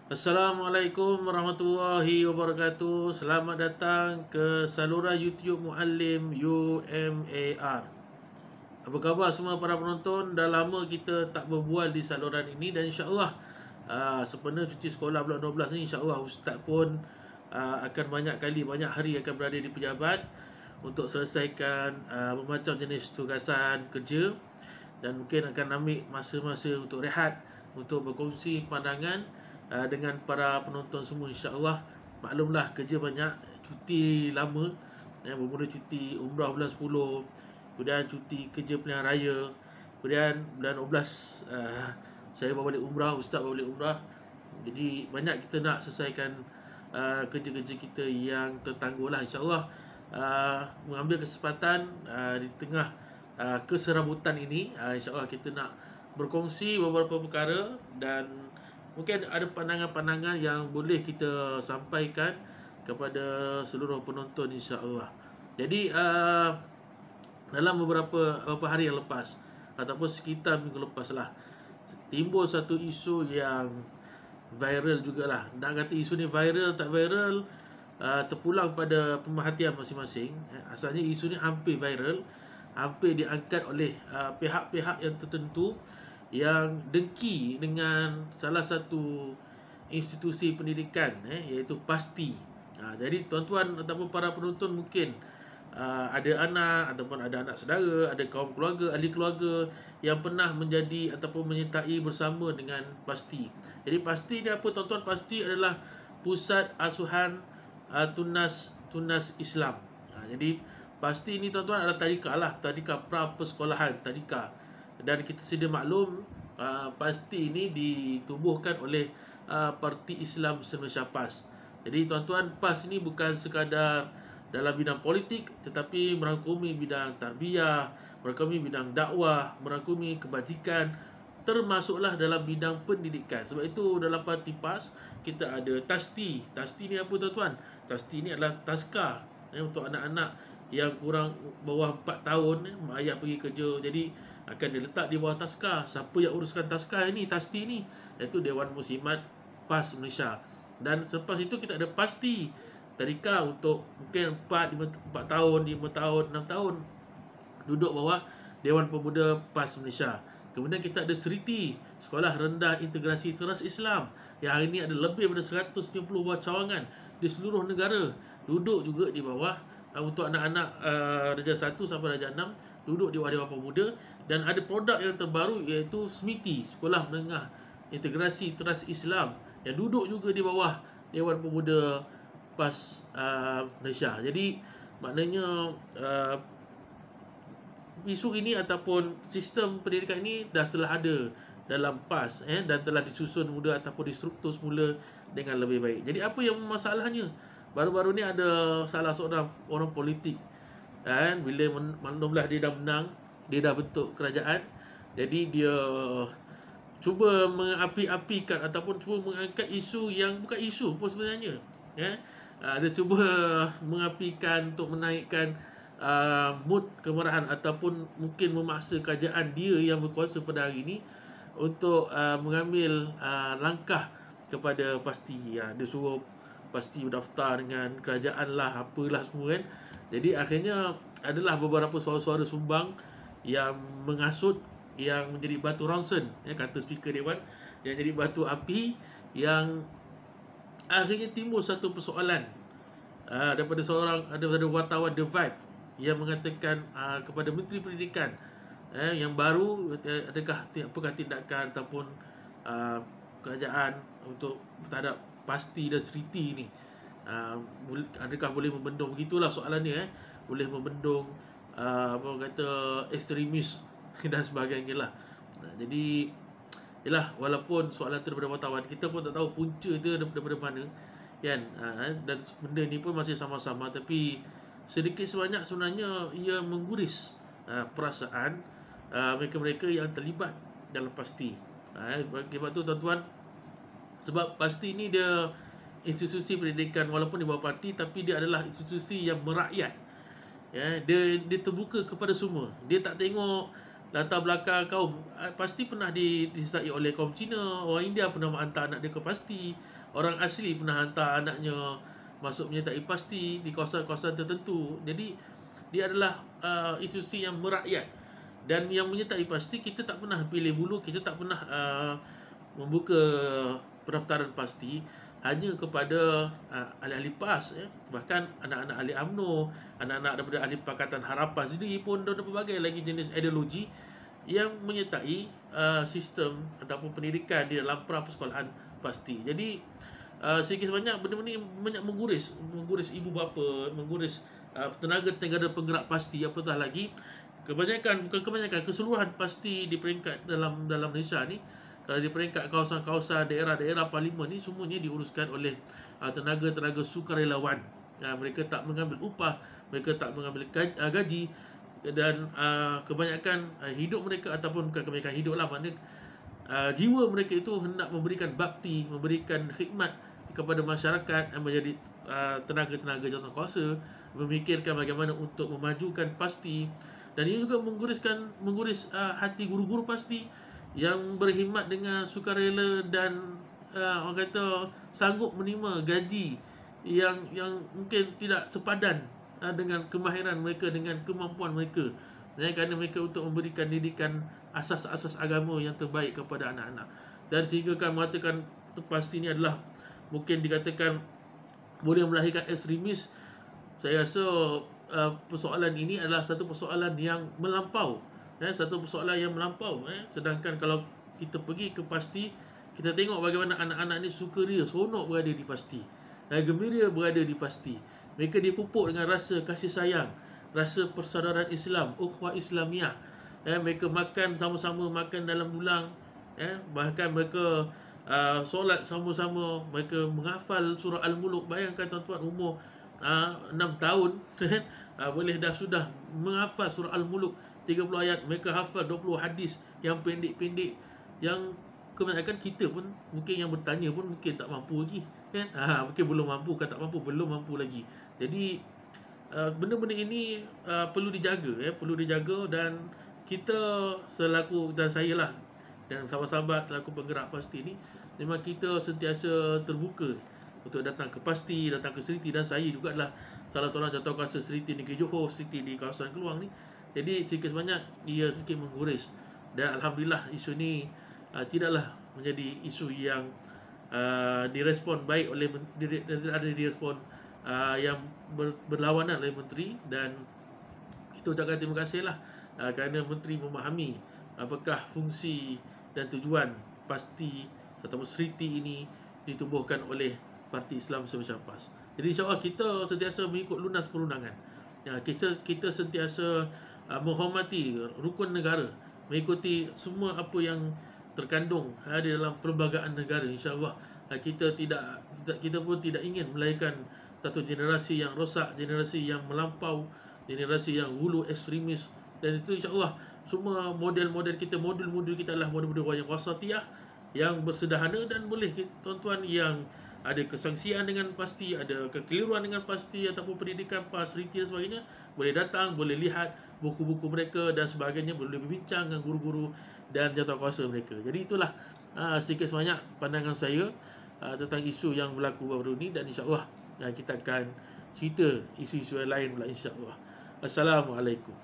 Assalamualaikum warahmatullahi wabarakatuh. Selamat datang ke saluran YouTube Muallim UMAR. Apa khabar semua para penonton? Dah lama kita tak berbual di saluran ini dan insya-Allah sempena cuti sekolah bulan 12 ni, insya-Allah ustaz pun akan banyak hari akan berada di pejabat untuk selesaikan bermacam jenis tugasan kerja, dan mungkin akan ambil masa-masa untuk rehat, untuk berkongsi pandangan dengan para penonton semua, insya-Allah. Maklumlah kerja banyak, cuti lama, bermula cuti umrah bulan 10, kemudian cuti kerja pilihan raya, kemudian bulan 12 saya bawa balik umrah, ustaz bawa balik umrah. Jadi banyak kita nak selesaikan kerja-kerja kita yang tertangguh lah, insya-Allah. Mengambil kesempatan di tengah keserabutan ini, insya-Allah kita nak berkongsi beberapa perkara dan mungkin ada pandangan-pandangan yang boleh kita sampaikan kepada seluruh penonton, insya-Allah. Jadi dalam beberapa hari yang lepas ataupun sekitar minggu lepas lah, timbul satu isu yang viral jugalah. Nak kata isu ni viral tak viral, terpulang pada pemerhatian masing-masing. Asalnya isu ni hampir viral, hampir diangkat oleh pihak-pihak yang tertentu yang dengki dengan salah satu institusi pendidikan, iaitu PASTI. Jadi tuan-tuan ataupun para penonton mungkin ada anak ataupun ada anak saudara, ada kaum keluarga, ahli keluarga yang pernah menjadi ataupun menyertai bersama dengan PASTI. Jadi PASTI ni apa tuan-tuan? PASTI adalah Pusat Asuhan Tunas Islam. Jadi PASTI ni tuan-tuan adalah tadika lah, tadika pra persekolahan, tadika. Dan kita sedia maklum, PASTI ini ditubuhkan oleh Parti Islam Malaysia PAS. Jadi tuan-tuan, PAS ini bukan sekadar dalam bidang politik, tetapi merangkumi bidang tarbiyah, merangkumi bidang dakwah, merangkumi kebajikan, termasuklah dalam bidang pendidikan. Sebab itu dalam Parti PAS kita ada TASTI. TASTI ni apa tuan-tuan? TASTI ni adalah taska untuk anak-anak yang kurang bawah 4 tahun, mak ayah pergi kerja, jadi akan diletak di bawah taska. Siapa yang uruskan taska ini, TASTI ni? Iaitu Dewan Muslimat PAS Malaysia. Dan selepas itu kita ada PASTI, tadika untuk mungkin 4 tahun, 5 tahun, 6 tahun duduk bawah Dewan Pemuda PAS Malaysia. Kemudian kita ada Seriti, Sekolah Rendah Integrasi Teras Islam, yang hari ini ada lebih daripada 190 buah cawangan di seluruh negara, duduk juga di bawah untuk anak-anak darjah 1 sampai darjah 6, duduk di bawah Dewan Pemuda. Dan ada produk yang terbaru iaitu SMITI, Sekolah Menengah Integrasi Teras Islam, yang duduk juga di bawah Dewan Pemuda PAS Malaysia. Jadi maknanya isu ini ataupun sistem pendidikan ini dah telah ada dalam PAS, dan telah disusun muda ataupun distruktur semula dengan lebih baik. Jadi apa yang masalahnya? Baru-baru ni ada salah seorang orang politik, bila maklumlah dia dah menang, dia dah bentuk kerajaan, jadi dia cuba mengapi-apikan ataupun cuba mengangkat isu yang bukan isu pun sebenarnya. Dia cuba mengapikan untuk menaikkan mood kemarahan ataupun mungkin memaksa kerajaan dia yang berkuasa pada hari ini untuk mengambil langkah kepada PASTI. Dia suruh PASTI berdaftar dengan kerajaan lah, apalah semua kan. Jadi akhirnya adalah beberapa suara-suara sumbang yang mengasut, yang menjadi batu ronsen, kata speaker Dewan, yang jadi batu api, yang akhirnya timbul satu persoalan daripada wartawan The Vibe yang mengatakan kepada Menteri Pendidikan yang baru, apakah tindakan ataupun kerajaan untuk terhadap PASTI dan Seriti ni, adakah boleh membendung, begitulah soalannya, boleh membendung ekstremis dan sebagainya lah. Jadi yalah, walaupun soalan tu daripada wartawan, kita pun tak tahu punca tu daripada mana kan. Dan benda ni pun masih sama-sama, tapi sedikit sebanyak sebenarnya ia mengguris perasaan mereka-mereka yang terlibat dalam PASTI. Sebab tu tuan-tuan, sebab PASTI ni dia institusi pendidikan walaupun di bawah parti, tapi dia adalah institusi yang merakyat. Dia terbuka kepada semua. Dia tak tengok latar belakang kaum, pasti pernah disertai oleh kaum Cina. Orang India pernah hantar anak dia ke pasti, orang asli pernah hantar anaknya masuk menyertai pasti di kawasan-kawasan tertentu. Jadi dia adalah institusi yang merakyat. Dan yang menyertai pasti, kita tak pernah pilih bulu, kita tak pernah membuka pendaftaran pasti hanya kepada ahli-ahli PAS, bahkan anak-anak ahli UMNO, anak-anak daripada ahli Pakatan Harapan sendiri pun ada berbagai lagi jenis ideologi yang menyertai sistem ataupun pendidikan di dalam prapersekolahan pasti. Jadi sedikit sebanyak benda-benda ni banyak mengguris ibu bapa, mengguris tenaga-tenaga penggerak pasti, apatah lagi keseluruhan pasti di peringkat dalam Malaysia ni. Kalau di peringkat kawasan-kawasan daerah-daerah parlimen ni, semuanya diuruskan oleh tenaga-tenaga sukarelawan. Mereka tak mengambil upah, mereka tak mengambil gaji, dan kebanyakan hidup mereka, ataupun bukan kebanyakan hidup lah, maknanya jiwa mereka itu hendak memberikan bakti, memberikan khidmat kepada masyarakat, menjadi tenaga-tenaga jawatankuasa, memikirkan bagaimana untuk memajukan pasti. Dan ia juga mengguris hati guru-guru pasti yang berkhidmat dengan sukarela dan orang kata sanggup menerima gaji yang mungkin tidak sepadan dengan kemahiran mereka, dengan kemampuan mereka, kerana mereka untuk memberikan didikan asas-asas agama yang terbaik kepada anak-anak. Dan sehingga kan mengatakan pasti ini adalah mungkin dikatakan boleh melahirkan ekstremis. Saya rasa persoalan ini adalah satu persoalan yang melampau, sedangkan kalau kita pergi ke pasti, kita tengok bagaimana anak-anak ni sukaria, seronok berada di pasti, gembira berada di pasti. Mereka dipupuk dengan rasa kasih sayang, rasa persaudaraan Islam, ukhuwah Islamiah. Mereka makan sama-sama, makan dalam dulang, bahkan mereka solat sama-sama, mereka menghafal surah Al-Muluk. Bayangkan tuan-tuan, umur 6 tahun boleh sudah menghafal surah Al-Muluk 30 ayat. Mereka hafal 20 hadis yang pendek-pendek, yang kebanyakan kita pun mungkin yang bertanya pun mungkin tak mampu lagi, mungkin belum mampu, tak mampu, belum mampu lagi. Jadi benda-benda ini perlu dijaga, perlu dijaga. Dan kita selaku, dan saya lah, dan sahabat-sahabat selaku penggerak pasti ni, memang kita sentiasa terbuka untuk datang ke pasti, datang ke Seriti. Dan saya juga adalah salah seorang jawatankuasa Seriti Negeri Johor, Seriti di kawasan Keluang ni. Jadi sedikit sebanyak ia sedikit mengguris. Dan Alhamdulillah isu ni tidaklah menjadi isu yang direspon baik oleh ada direspon yang berlawanan oleh menteri. Dan kita ucapkan terima kasih lah kerana menteri memahami apakah fungsi dan tujuan pasti ataupun Seriti ini ditubuhkan oleh Parti Islam Malaysia PAS. Jadi insyaAllah kita sentiasa mengikut lunas perundangan. Kita sentiasa menghormati rukun negara, mengikuti semua apa yang terkandung di dalam perlembagaan negara. InsyaAllah kita pun tidak ingin melahirkan satu generasi yang rosak, generasi yang melampau, generasi yang hulu ekstremis. Dan itu insyaAllah semua model-model kita, modul-modul kita adalah modul-modul yang wasatiyah, yang bersederhana. Dan boleh tuan-tuan yang ada kesangsian dengan pasti, ada kekeliruan dengan pasti ataupun pendidikan PAS, Seriti dan sebagainya, boleh datang, boleh lihat buku-buku mereka dan sebagainya, boleh berbincang dengan guru-guru dan jawatankuasa mereka. Jadi itulah sedikit sebanyak pandangan saya tentang isu yang berlaku baru ni. Dan insyaAllah kita akan cerita isu-isu yang lain pula, insyaAllah. Assalamualaikum.